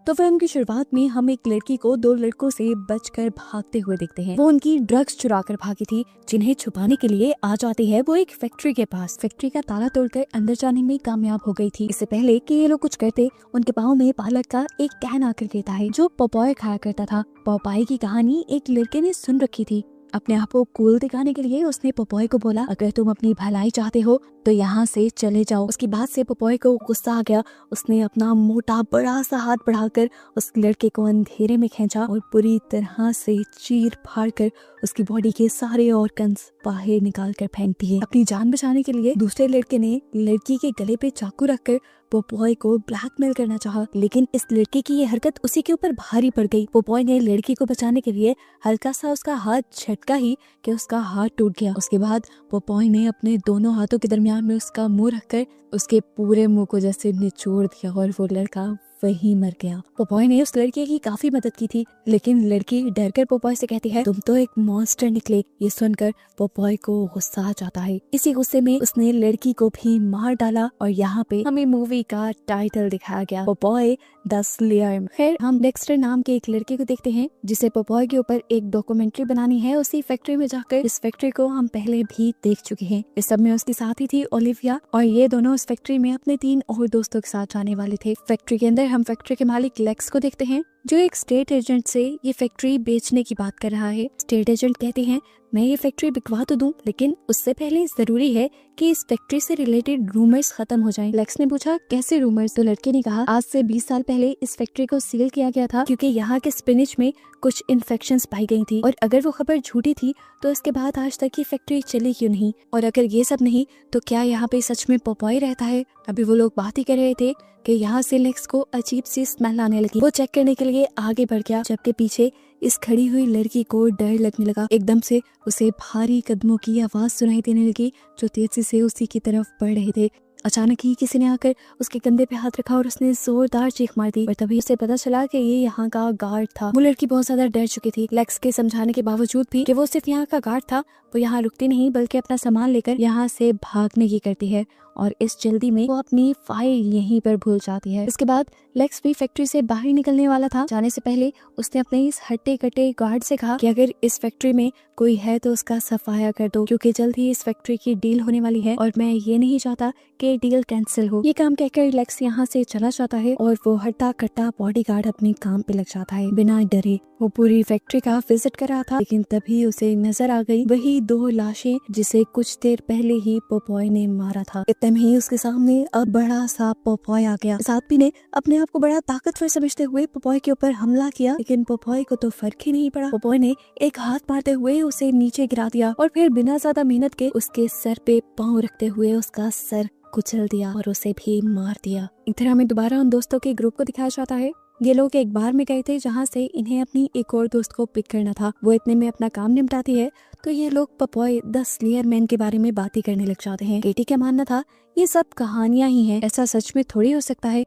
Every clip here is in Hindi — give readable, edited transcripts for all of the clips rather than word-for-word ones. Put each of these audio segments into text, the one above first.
तो फिल्म की शुरुआत में हम एक लड़की को दो लड़कों से बचकर भागते हुए देखते हैं। वो उनकी ड्रग्स चुरा कर भागी थी, जिन्हें छुपाने के लिए आ जाती है वो एक फैक्ट्री के पास। फैक्ट्री का ताला तोड़कर अंदर जाने में कामयाब हो गई थी। इससे पहले कि ये लोग कुछ करते, उनके पाँव में पालक का एक कैन आकर गिरता है जो पॉपॉय खाया करता था। पॉपॉय की कहानी एक लड़के ने सुन रखी थी। अपने आप को कूल दिखाने के लिए उसने पॉपॉय को बोला, अगर तुम अपनी भलाई चाहते हो तो यहाँ से चले जाओ। उसकी बात से पॉपॉय को गुस्सा आ गया। उसने अपना मोटा बड़ा सा हाथ बढ़ाकर उस लड़के को अंधेरे में खींचा और पूरी तरह से चीर फाड़ कर उसकी बॉडी के सारे ऑर्गन्स बाहर निकाल कर फेंक दिए। अपनी जान बचाने के लिए दूसरे लड़के ने लड़की के गले पे चाकू रखकर पॉपॉय को ब्लैकमेल करना चाहा, लेकिन इस लड़के की ये हरकत उसी के ऊपर भारी पड़ गई। पॉपॉय ने लड़की को बचाने के लिए हल्का सा उसका हाथ झटका ही कि उसका हाथ टूट गया। उसके बाद पॉपॉय ने अपने दोनों हाथों के दरमियान में उसका मुंह रखकर उसके पूरे मुंह को जैसे निचोड़ दिया और वो लड़का वहीं मर गया। पॉपॉय ने उस लड़के की काफी मदद की थी, लेकिन लड़की डरकर पॉपॉय से कहती है, तुम तो एक मॉन्स्टर निकले। ये सुनकर पॉपॉय को गुस्सा आ जाता है। इसी गुस्से में उसने लड़की को भी मार डाला और यहाँ पे हमें मूवी का टाइटल दिखाया गया, पॉपॉय द स्लेयर। फिर हम डेक्स्टर नाम के एक लड़के को देखते हैं जिसे पॉपॉय के ऊपर एक डॉक्यूमेंट्री बनानी है उसी फैक्ट्री में जाकर। इस फैक्ट्री को हम पहले भी देख चुके हैं। इस सब में उसकी साथी थी ओलिविया और ये दोनों उस फैक्ट्री में अपने 3 और दोस्तों के साथ जाने वाले थे। फैक्ट्री के अंदर हम फैक्ट्री के मालिक लेक्स को देखते हैं जो एक स्टेट एजेंट से ये फैक्ट्री बेचने की बात कर रहा है। स्टेट एजेंट कहते हैं, मैं ये फैक्ट्री बिकवा तो दूं, लेकिन उससे पहले जरूरी है कि इस फैक्ट्री से रिलेटेड रूमर्स खत्म हो जाएं। लेक्स ने पूछा, कैसे रूमर्स? तो लड़के ने कहा, आज से 20 साल पहले इस फैक्ट्री को सील किया गया था क्योंकि यहाँ के स्पिनिच में कुछ इन्फेक्शंस पाई गई थी, और अगर वो खबर झूठी थी तो इसके बाद आज तक ये फैक्ट्री चली क्यों नहीं? और अगर ये सब नहीं तो क्या यहाँ पे सच में पॉपॉय रहता है? अभी वो लोग बात ही कर रहे थे कि यहाँ से लेक्स को अजीब सी स्मेल आने लगी। वो चेक करने के लिए आगे बढ़ गया, जबकि पीछे इस खड़ी हुई लड़की को डर लगने लगा। एकदम से उसे भारी कदमों की आवाज सुनाई देने लगी जो तेजी से उसी की तरफ बढ़ रहे थे। अचानक ही किसी ने आकर उसके कंधे पे हाथ रखा और उसने जोरदार चीख मार दी, और तभी उसे पता चला कि ये यहाँ का गार्ड था। वो लड़की बहुत ज्यादा डर चुकी थी। लेक्स के समझाने के बावजूद भी कि वो सिर्फ यहाँ का गार्ड था, वो यहाँ रुकती नहीं बल्कि अपना सामान लेकर यहाँ से भागने की करती है, और इस जल्दी में वो अपनी फाइल यहीं पर भूल जाती है। इसके बाद लेक्स भी फैक्ट्री से बाहर निकलने वाला था। जाने से पहले उसने अपने इस हट्टे कट्टे गार्ड से कहा कि अगर इस फैक्ट्री में कोई है तो उसका सफाया कर दो, क्योंकि जल्द ही इस फैक्ट्री की डील होने वाली है और मैं ये नहीं चाहता कि डील कैंसिल हो। ये काम कहकर लेक्स यहाँ से चला जाता है और वो हट्टा कट्टा बॉडीगार्ड अपने काम पे लग जाता है बिना डरे। वो पूरी फैक्ट्री का विजिट कर रहा था, लेकिन तभी उसे नजर आ गई वही 2 लाशें जिसे कुछ देर पहले ही पॉपॉय ने मारा था। इतने में ही उसके सामने अब बड़ा सा पॉपॉय आ गया। इस आदमी ने अपने आप को बड़ा ताकतवर समझते हुए पॉपॉय के ऊपर हमला किया, लेकिन पॉपॉय को तो फर्क ही नहीं पड़ा। पॉपॉय ने एक हाथ मारते हुए उसे नीचे गिरा दिया और फिर बिना ज्यादा मेहनत के उसके सर पे पाँव रखते हुए उसका सर कुचल दिया और उसे भी मार दिया। इधर हमें दोबारा उन दोस्तों के ग्रुप को दिखाया जाता है। ये लोग एक बार में गए थे जहाँ से इन्हें अपनी एक और दोस्त को पिक करना था। वो इतने में अपना काम निपटाती है तो ये लोग पॉपॉय द स्लेयर मैन के बारे में बातें करने लग जाते हैं। केटी का मानना था ये सब कहानियां ही हैं, ऐसा सच में थोड़ी हो सकता है।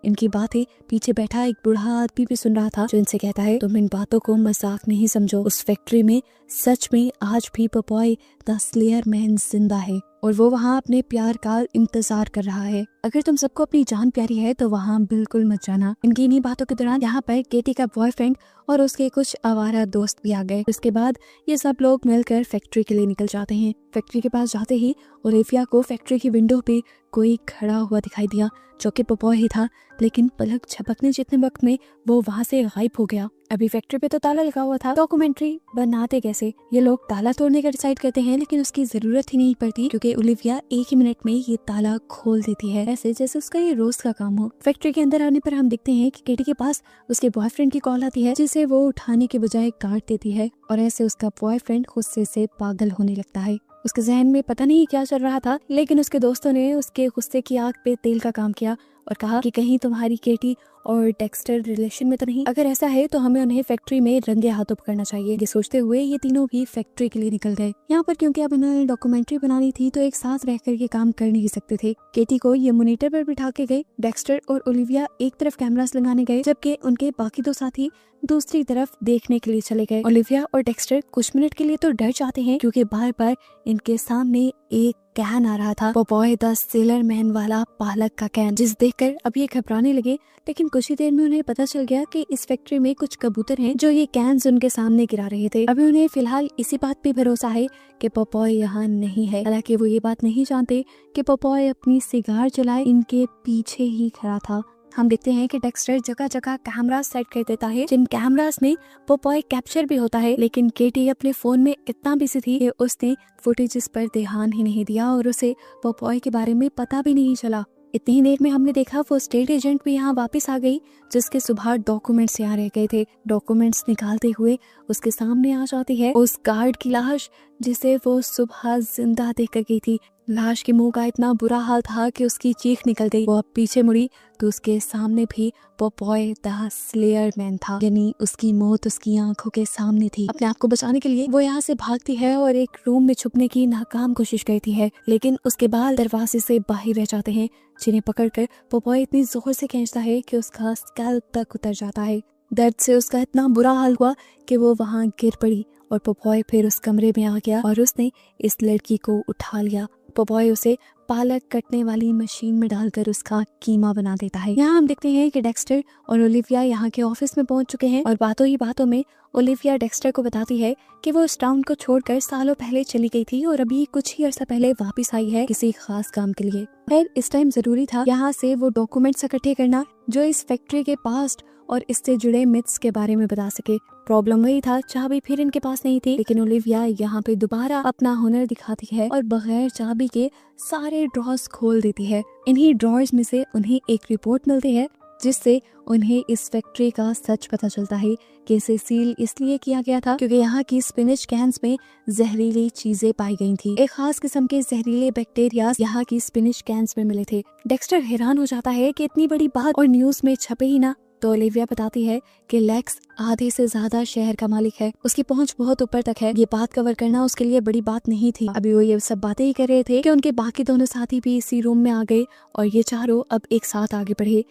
इनकी बातें पीछे बैठा एक बूढ़ा आदमी भी सुन रहा था जो इनसे कहता है, तुम इन बातों को मजाक नहीं समझो। उस फैक्ट्री में सच में आज भी पॉपॉय द स्लेयर मैन जिंदा है और वो वहाँ अपने प्यार का इंतजार कर रहा है। अगर तुम सबको अपनी जान प्यारी है तो वहाँ बिल्कुल मत जाना। इनकी इन्हीं बातों के दौरान यहाँ पर केटी का बॉयफ्रेंड और उसके कुछ आवारा दोस्त भी आ गए। उसके बाद ये सब लोग मिलकर फैक्ट्री के लिए निकल जाते हैं। फैक्ट्री के पास जाते ही ओलिविया को फैक्ट्री की विंडो पे कोई खड़ा हुआ दिखाई दिया जो कि पॉपॉय ही था, लेकिन पलक झपकने जितने वक्त में वो वहाँ से गायब हो गया। अभी फैक्ट्री पे तो ताला लगा हुआ था। डॉक्यूमेंट्री बनाते कैसे? ये लोग ताला तोड़ने का डिसाइड करते हैं, लेकिन उसकी जरूरत ही नहीं पड़ती क्योंकि ओलिविया 1 ही मिनट में ये ताला खोल देती है, ऐसे जैसे उसका ये रोज का काम हो। फैक्ट्री के अंदर आने पर हम देखते हैं कि केटी के पास उसके बॉयफ्रेंड की कॉल आती है जिसे वो उठाने के बजाय काट देती है, और ऐसे उसका बॉयफ्रेंड गुस्से से पागल होने लगता है। उसके जहन में पता नहीं क्या चल रहा था, लेकिन उसके दोस्तों ने उसके गुस्से की आग पे तेल का काम किया और कहा कि कहीं तुम्हारी केटी और डेक्स्टर रिलेशन में तो नहीं। अगर ऐसा है तो हमें उन्हें फैक्ट्री में रंगे हाथों पकड़ना चाहिए। ये सोचते हुए ये तीनों भी फैक्ट्री के लिए निकल गए। यहाँ पर क्योंकि अब इन्होंने डॉक्यूमेंट्री बनानी थी तो एक साथ रहकर ये काम कर नहीं सकते थे। केटी को ये मॉनिटर पर बिठा के गए। डेक्स्टर और ओलिविया एक तरफ कैमरास लगाने गए, जबकि उनके बाकी 2 साथी दूसरी तरफ देखने के लिए चले गए। ओलिविया और डेक्स्टर कुछ मिनट के लिए तो डर जाते हैं क्योंकि बार बार इनके सामने एक कैन आ रहा था, पोपॉय द सेलर मैन वाला पालक का कैन, जिस देखकर अब ये घबराने लगे। लेकिन कुछ ही देर में उन्हें पता चल गया कि इस फैक्ट्री में कुछ कबूतर हैं जो ये कैन्स उनके सामने गिरा रहे थे। अभी उन्हें फिलहाल इसी बात पे भरोसा है कि पोपॉय यहाँ नहीं है। हालांकि वो ये बात नहीं जानते कि पोपॉय अपनी सिगार जलाए इनके पीछे ही खड़ा था। हम देखते हैं कि डेक्स्टर जगह जगह कैमरा सेट कर देता है, जिन कैमरास में पोपॉय कैप्चर भी होता है। लेकिन केटी अपने फोन में इतना बिजी थी कि उसने फुटेजेस पर ध्यान ही नहीं दिया और उसे पोपॉय के बारे में पता भी नहीं चला। इतनी ही देर में हमने देखा वो स्टेट एजेंट भी यहाँ वापस आ गई, जिसके सुबह डॉक्यूमेंट्स यहाँ रह गए थे। डॉक्यूमेंट्स निकालते हुए उसके सामने आ जाती है उस गार्ड की लाश, जिसे वो सुबह जिंदा देख कर गई थी। लाश के मुंह का इतना बुरा हाल था कि उसकी चीख निकल गई। वो अब पीछे मुड़ी तो उसके सामने भी पोपॉय द स्लेयर मैन था, यानी उसकी मौत उसकी आंखों के सामने थी। अपने आप को बचाने के लिए वो यहाँ से भागती है और एक रूम में छुपने की नाकाम कोशिश करती है, लेकिन उसके बाल दरवाजे से बाहर रह जाते हैं, जिन्हें पकड़कर पोपॉय इतनी जोर से खींचता है कि उसका स्कैल्प तक उतर जाता है। दर्द से उसका इतना बुरा हाल हुआ कि वो वहाँ गिर पड़ी और पोपॉय फिर उस कमरे में आ गया और उसने इस लड़की को उठा लिया। पोपॉय उसे पालक कटने वाली मशीन में डालकर उसका कीमा बना देता है। यहाँ हम देखते हैं कि डेक्स्टर और ओलिविया यहाँ के ऑफिस में पहुंच चुके हैं और बातों ही बातों में ओलिविया डेक्स्टर को बताती है कि वो इस टाउन को छोड़कर सालों पहले चली गई थी और अभी कुछ ही अर्सा पहले वापस आई है किसी खास काम के लिए। खैर इस टाइम जरूरी था यहाँ से वो डॉक्यूमेंट्स इकट्ठे करना जो इस फैक्ट्री के पास्ट और इससे जुड़े मिथ्स के बारे में बता सके। प्रॉब्लम वही था, चाबी फिर इनके पास नहीं थी, लेकिन ओलिविया यहाँ पे दोबारा अपना हुनर दिखाती है और बगैर चाबी के सारे ड्रॉर्स खोल देती है। इन्हीं ड्रॉर्स में से उन्हें एक रिपोर्ट मिलती है जिससे उन्हें इस फैक्ट्री का सच पता चलता है कि इसे सील इसलिए किया गया था क्योंकि यहाँ की स्पिनिच कैंस में जहरीली चीजें पाई गई थी। एक खास किस्म के जहरीले बैक्टीरिया यहाँ की स्पिनिच कैंस में मिले थे। डेक्स्टर हैरान हो जाता है कि इतनी बड़ी बात और न्यूज में छपे ही ना। तो ओलिविया बताती है कि लेक्स आधे से ज्यादा शहर का मालिक है, उसकी पहुंच बहुत ऊपर तक है। ये बात कवर करना उसके लिए बड़ी बात नहीं थी। अभी वो ये सब बातें ही कर रहे थे कि उनके बाकी दोनों साथी भी इसी रूम में आ गए और ये चारों अब एक साथ आगे बढ़े।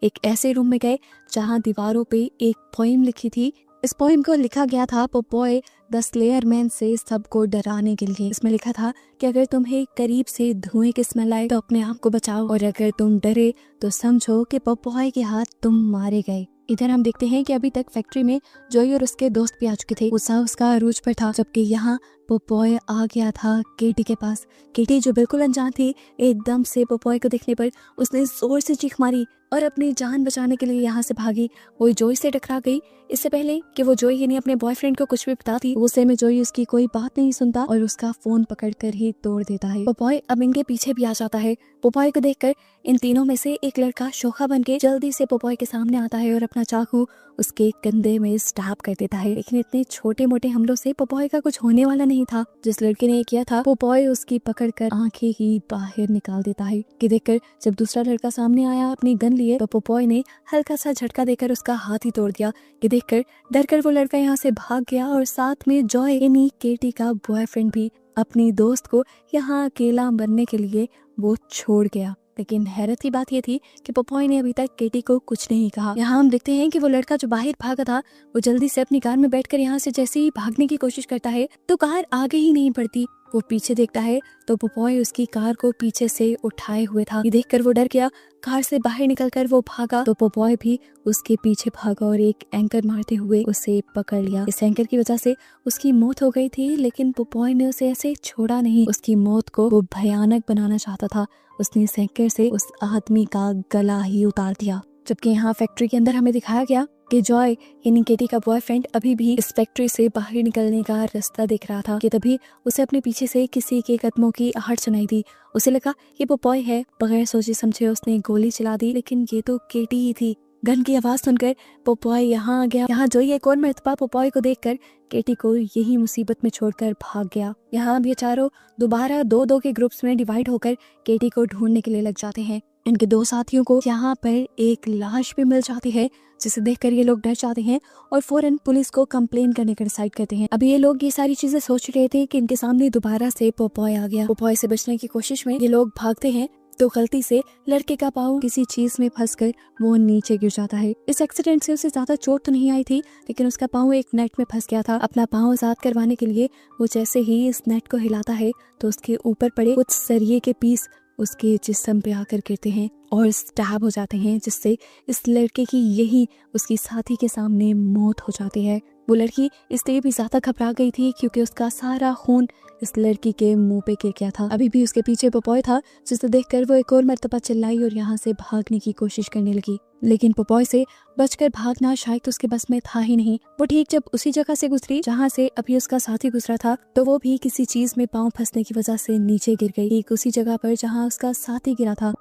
एक ऐसे रूम में गए जहाँ दीवारों पे एक पोएम लिखी थी। इस पोएम को लिखा गया था पोपॉय द स्लेयर मैन से सबको डराने के लिए। इसमें लिखा था कि अगर तुम्हें करीब से धुएं की स्मेल आए तो अपने आप को बचाओ और अगर तुम डरे तो समझो कि पोपॉय के हाथ तुम मारे गए। इधर हम देखते हैं कि अभी तक फैक्ट्री में जॉय और उसके दोस्त भी आ चुके थे। गुस्सा उसका अरूज पर था, जबकि यहाँ पोपॉय आ गया था केटी के पास। केटी जो बिल्कुल अनजान थी, एकदम से पोपॉय को देखने पर उसने जोर से चीख मारी और अपनी जान बचाने के लिए यहाँ से भागी। वो जॉय से टकरा गई। इससे पहले कि वो जॉय यानी अपने बॉयफ्रेंड को कुछ भी बताती, गुस्से में जॉय उसकी कोई बात नहीं सुनता और उसका फोन पकड़कर ही तोड़ देता है। पोपॉय अब इनके पीछे भी आ जाता है। पोपॉय को देखकर इन तीनों में से एक लड़का शोखा बन के जल्दी से पोपॉय के सामने आता है और अपना चाकू उसके कंधे में स्टैब कर देता है। लेकिन इतने छोटे मोटे हमलों से पोपॉय का कुछ होने वाला नहीं था। जिस लड़के ने किया था पोपॉय उसकी पकड़कर आंखें ही बाहर निकाल देता है। कि देखकर जब दूसरा लड़का सामने आया अपनी गन लिए तो पोपॉय ने हल्का सा झटका देकर उसका हाथ ही तोड़ दिया। कि देखकर डरकर वो लड़का यहाँ से भाग गया और साथ में जॉय यानी केटी का बॉयफ्रेंड भी अपनी दोस्त को यहाँ अकेला बनने के लिए वो छोड़ गया। लेकिन हैरत की बात ये थी कि पोपॉय ने अभी तक केटी को कुछ नहीं कहा। यहाँ हम देखते हैं कि वो लड़का जो बाहर भागा था वो जल्दी से अपनी कार में बैठकर यहाँ से जैसे ही भागने की कोशिश करता है तो कार आगे ही नहीं बढ़ती। वो पीछे देखता है तो पोपॉय उसकी कार को पीछे से उठाए हुए था। ये देखकर वो डर गया। कार से बाहर निकलकर वो भागा तो पोपॉय भी उसके पीछे भागा और एक एंकर मारते हुए उसे पकड़ लिया। इस एंकर की वजह से उसकी मौत हो गई थी, लेकिन पोपॉय ने उसे ऐसे छोड़ा नहीं। उसकी मौत को वो भयानक बनाना चाहता था। उसने इस एंकर से उस आदमी का गला ही उतार दिया। जबकि यहाँ फैक्ट्री के अंदर हमें दिखाया गया कि जॉय यानी केटी का बॉयफ्रेंड अभी भी इस फैक्ट्री से बाहर निकलने का रास्ता देख रहा था कि तभी उसे अपने पीछे से किसी के कदमों की आहट सुनाई दी। उसे लगा ये पोपॉय है। बगैर सोचे समझे उसने गोली चला दी, लेकिन ये तो केटी ही थी। गन की आवाज सुनकर पोपॉय यहाँ आ गया। यहाँ जॉय एक और मर्तबा पोपॉय को देखकर केटी को यही मुसीबत में छोड़कर भाग गया। यहाँ अब ये चारों दोबारा दो दो के ग्रुप्स में डिवाइड होकर केटी को ढूंढने के लिए लग जाते हैं। इनके दो साथियों को यहाँ पर एक लाश भी मिल जाती है, जिसे देखकर ये लोग डर जाते हैं और फौरन पुलिस को कंप्लेन करने का डिसाइड करते हैं। अभी ये लोग ये सारी चीजें सोच रहे थे कि इनके सामने दोबारा से पोपॉय आ गया। पोपॉय से बचने की कोशिश में ये लोग भागते हैं तो गलती से लड़के का पाँव किसी चीज में फंसकर वो नीचे गिर जाता है। इस एक्सीडेंट से उसे ज्यादा चोट तो नहीं आई थी, लेकिन उसका पाँव एक नेट में फंस गया था। अपना पाँव आजाद करवाने के लिए वो जैसे ही इस नेट को हिलाता है तो उसके ऊपर पड़े कुछ सरिये के पीस उसके जिस्म पे आकर गिरते हैं और स्टैब हो जाते हैं, जिससे इस लड़के की यही उसकी साथी के सामने मौत हो जाती है। वो लड़की इसलिए भी ज्यादा घबरा गई थी क्योंकि उसका सारा खून इस लड़की के मुंह पे गिर गया था। अभी भी उसके पीछे पोपॉय था, जिसे देखकर वो एक और मर्तबा चिल्लाई और यहाँ से भागने की कोशिश करने लगी, लेकिन पोपॉय से बचकर भागना शायद उसके बस में था ही नहीं। वो ठीक जब उसी जगह से गुजरी जहाँ से अभी उसका साथी गुजरा था, तो वो भी किसी चीज में पाँव फंसने की वजह से नीचे गिर गई, ठीक उसी जगह पर जहाँ उसका साथी गिरा था।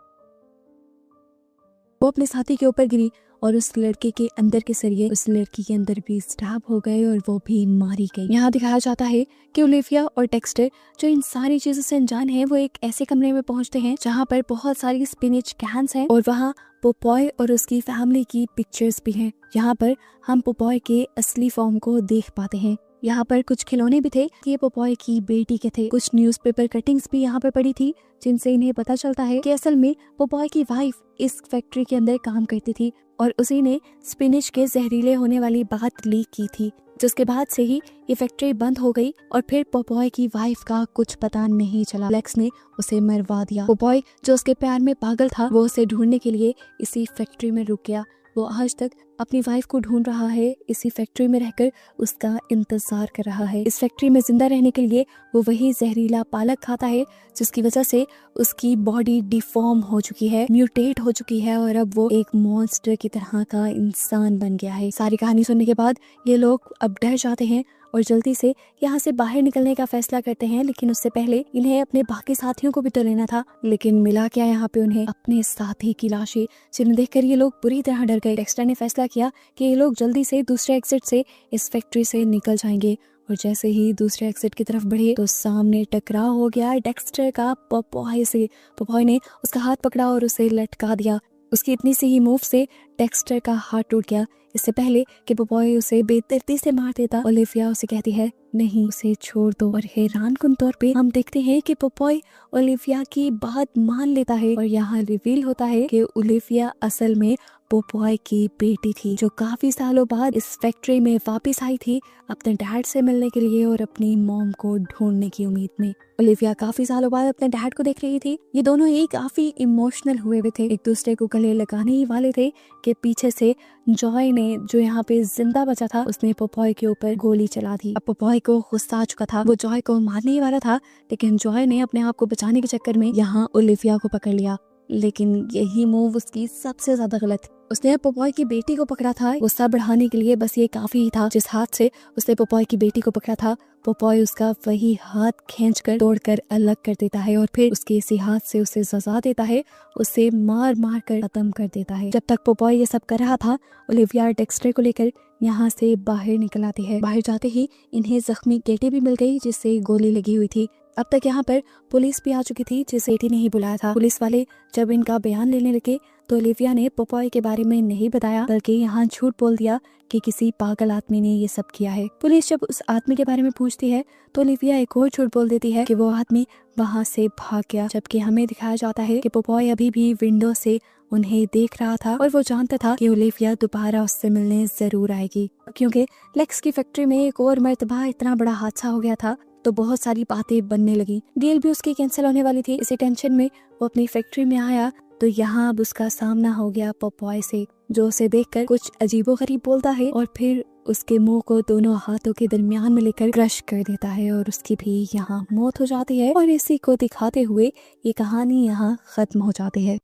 वो अपने साथी के ऊपर गिरी और उस लड़के के अंदर के सरिये उस लड़की के अंदर भी स्टैब हो गए और वो भी मारी गई। यहाँ दिखाया जाता है कि ओलिविया और डेक्स्टर जो इन सारी चीजों से अनजान है, वो एक ऐसे कमरे में पहुंचते हैं जहाँ पर बहुत सारी स्पिनिच कैन्स हैं और वहाँ पोपॉय और उसकी फैमिली की पिक्चर्स भी हैं। यहाँ पर हम पोपॉय के असली फॉर्म को देख पाते हैं। यहाँ पर कुछ खिलौने भी थे, ये पोपॉय की बेटी के थे। कुछ न्यूज़पेपर कटिंग्स भी यहाँ पर पड़ी थी, जिनसे इन्हें पता चलता है कि असल में पोपॉय की वाइफ इस फैक्ट्री के अंदर काम करती थी और उसी ने स्पिनिच के जहरीले होने वाली बात लीक की थी, जिसके बाद से ही ये फैक्ट्री बंद हो गई और फिर पोपॉय की वाइफ का कुछ पता नहीं चला। लेक्स ने उसे मरवा दिया। पोपॉय जो उसके प्यार में पागल था, वो उसे ढूंढने के लिए इसी फैक्ट्री में रुक गया। वो आज तक अपनी वाइफ को ढूंढ रहा है, इसी फैक्ट्री में रहकर उसका इंतजार कर रहा है। इस फैक्ट्री में जिंदा रहने के लिए वो वही जहरीला पालक खाता है, जिसकी वजह से उसकी बॉडी डिफॉर्म हो चुकी है, म्यूटेट हो चुकी है और अब वो एक मॉन्स्टर की तरह का इंसान बन गया है। सारी कहानी सुनने के बाद ये लोग अब डर जाते हैं और जल्दी से यहाँ से बाहर निकलने का फैसला करते हैं, लेकिन उससे पहले इन्हें अपने बाकी साथियों को भी तो लेना था। लेकिन मिला क्या यहाँ पे उन्हें? अपने साथी की लाशें, जिन्हें देखकर ये लोग बुरी तरह डर गए। डेक्स्टर ने फैसला किया कि ये लोग जल्दी से दूसरे एग्जिट से इस फैक्ट्री से निकल जाएंगे और जैसे ही दूसरे एग्जिट की तरफ बढ़े तो सामने टकराव हो गया डेक्स्टर का पोपॉय से। पोपॉय ने उसका हाथ पकड़ा और उसे लटका दिया। उसकी इतनी सी ही मूव से डेक्स्टर का हाथ टूट गया। इससे पहले कि पोपॉय उसे बेदर्दी से मार देता, ओलिविया उसे कहती है नहीं, उसे छोड़ दो। और हैरानकुन तौर पे हम देखते हैं कि पोपॉय ओलिविया की बात मान लेता है और यहाँ रिवील होता है कि ओलिविया असल में पोपॉय की बेटी थी, जो काफी सालों बाद इस फैक्ट्री में वापस आई थी अपने डैड से मिलने के लिए और अपनी मॉम को ढूंढने की उम्मीद में। ओलिविया काफी सालों बाद अपने डैड को देख रही थी। ये दोनों ही काफी इमोशनल हुए हुए थे, एक दूसरे को गले लगाने ही वाले थे कि पीछे से जॉय ने, जो यहाँ पे जिंदा बचा था, उसने पोपॉय के ऊपर गोली चला दी। अब पोपॉय को गुस्सा आ चुका था, वो जॉय को मारने ही वाला था, लेकिन जॉय ने अपने आप को बचाने के चक्कर में यहाँ ओलिविया को पकड़ लिया। लेकिन यही मूव उसकी सबसे ज्यादा गलत। उसने पोपॉय की बेटी को पकड़ा था गुस्सा बढ़ाने के लिए, बस ये काफी ही था। जिस हाथ से उसने पोपॉय की बेटी को पकड़ा था, पोपॉय उसका वही हाथ खींचकर तोड़कर अलग कर देता है और फिर उसके इसी हाथ से उसे सजा देता है, उसे मार मार कर खत्म कर देता है। जब तक पोपॉय ये सब कर रहा था, ओलिविया डेक्स्टर को लेकर यहाँ से बाहर निकल आती है। बाहर जाते ही इन्हें जख्मी केटी भी मिल गई, जिससे गोली लगी हुई थी। अब तक यहाँ पर पुलिस भी आ चुकी थी, जिसे केटी ने ही बुलाया था। पुलिस वाले जब इनका बयान लेने लगे तो ओलिविया ने पोपॉय के बारे में नहीं बताया, बल्कि यहाँ झूठ बोल दिया कि किसी पागल आदमी ने ये सब किया है। पुलिस जब उस आदमी के बारे में पूछती है तो ओलिविया एक और झूठ बोल देती है कि वो आदमी वहाँ से भाग गया, जबकि हमें दिखाया जाता है कि पोपॉय अभी भी विंडो से उन्हें देख रहा था और वो जानता था कि ओलिविया दोबारा उससे मिलने जरूर आएगी, क्योंकि लेक्स की फैक्ट्री में एक और मर्तबा इतना बड़ा हादसा हो गया था तो बहुत सारी बातें बनने लगी। डील भी उसकी कैंसिल होने वाली थी। इसी टेंशन में वो अपनी फैक्ट्री में आया तो यहाँ अब उसका सामना हो गया पोपॉय से, जो उसे देखकर कुछ अजीबोगरीब बोलता है और फिर उसके मुंह को दोनों हाथों के दरमियान में लेकर क्रश कर देता है और उसकी भी यहाँ मौत हो जाती है। और इसी को दिखाते हुए ये कहानी यहाँ खत्म हो जाती है।